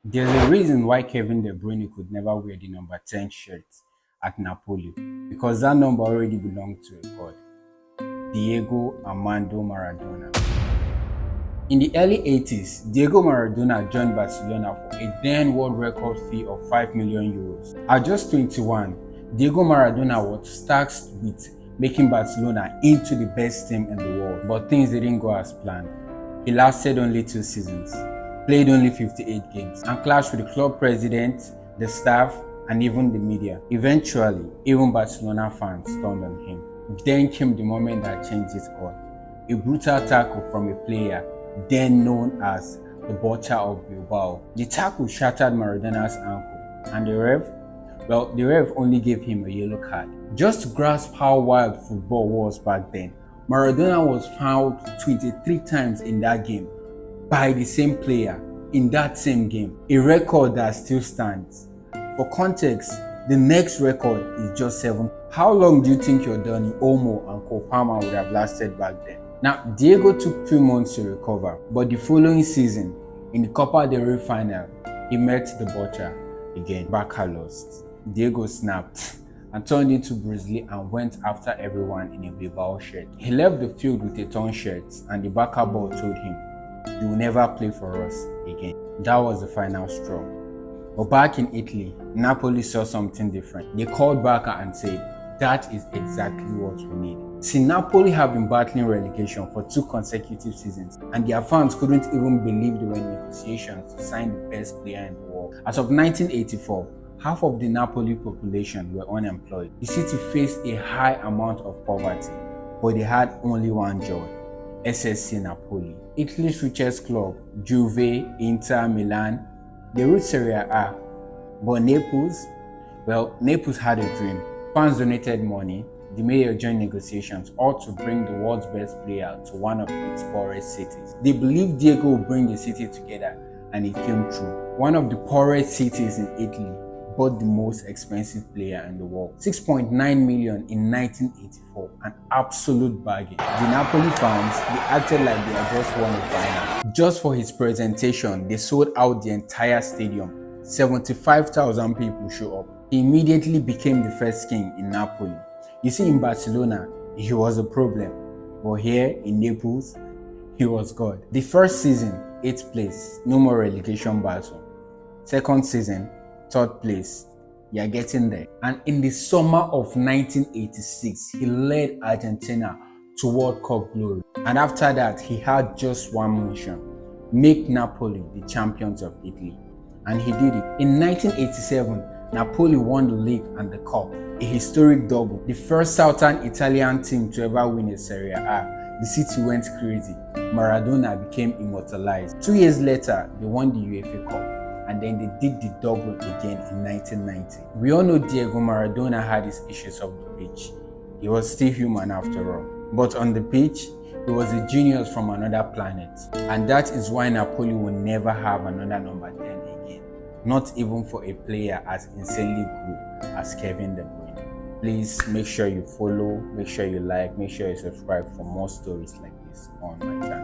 There's a reason why Kevin De Bruyne could never wear the number 10 shirt at Napoli because that number already belonged to a god, Diego Armando Maradona. In the early 80s, Diego Maradona joined Barcelona for a then world record fee of 5 million euros. At just 21, Diego Maradona was tasked with making Barcelona into the best team in the world, but things didn't go as planned. He lasted only 2 seasons, played only 58 games, and clashed with the club president, the staff, and even the media. Eventually, even Barcelona fans turned on him. Then came the moment that changed it all. A brutal tackle from a player then known as the Butcher of Bilbao. The tackle shattered Maradona's ankle, and the ref only gave him a yellow card. Just to grasp how wild football was back then, Maradona was fouled 23 times in that game by the same player in that same game, a record that still stands. For context, the next record is just 7. How long do you think your Donny Olmo and Cole Palmer would have lasted back then? Now, Diego took 2 months to recover, but the following season, in the Copa del Rey final, he met the Butcher again. Barca lost. Diego snapped and turned into Grizzly and went after everyone in a Bilbao shirt. He left the field with a torn shirt, and the Barca board told him, "You will never play for us again." That was the final straw. But back in Italy, Napoli saw something different. They called Barca and said, "That is exactly what we need." See, Napoli have been battling relegation for 2 consecutive seasons, and their fans couldn't even believe they were in negotiations to sign the best player in the world. As of 1984, half of the Napoli population were unemployed. The city faced a high amount of poverty, but they had only one joy: SSC Napoli. Italy's richest club, Juve, Inter, Milan, they ruled Serie A. But Naples had a dream. Fans donated money, the mayor joined negotiations, all to bring the world's best player to one of its poorest cities. They believed Diego would bring the city together, and it came true. One of the poorest cities in Italy bought the most expensive player in the world. 6.9 million in 1984, an absolute bargain. The Napoli fans, they acted like they had just won the final. Just for his presentation, they sold out the entire stadium. 75,000 people show up. He immediately became the first king in Napoli. You see, in Barcelona, he was a problem, but here in Naples, he was God. The first season, 8th place, no more relegation battle. Second season, 3rd place. You're getting there. And in the summer of 1986, he led Argentina to World Cup glory. And after that, he had just one mission: make Napoli the champions of Italy. And he did it. In 1987, Napoli won the league and the cup, a historic double. The first Southern Italian team to ever win a Serie A. The city went crazy. Maradona became immortalized. 2 years later, they won the UEFA Cup, and then they did the double again in 1990. We all know Diego Maradona had his issues off the pitch. He was still human after all. But on the pitch, he was a genius from another planet. And that is why Napoli will never have another number 10 again. Not even for a player as insanely good as Kevin De Bruyne. Please make sure you follow, make sure you like, make sure you subscribe for more stories like this on my channel.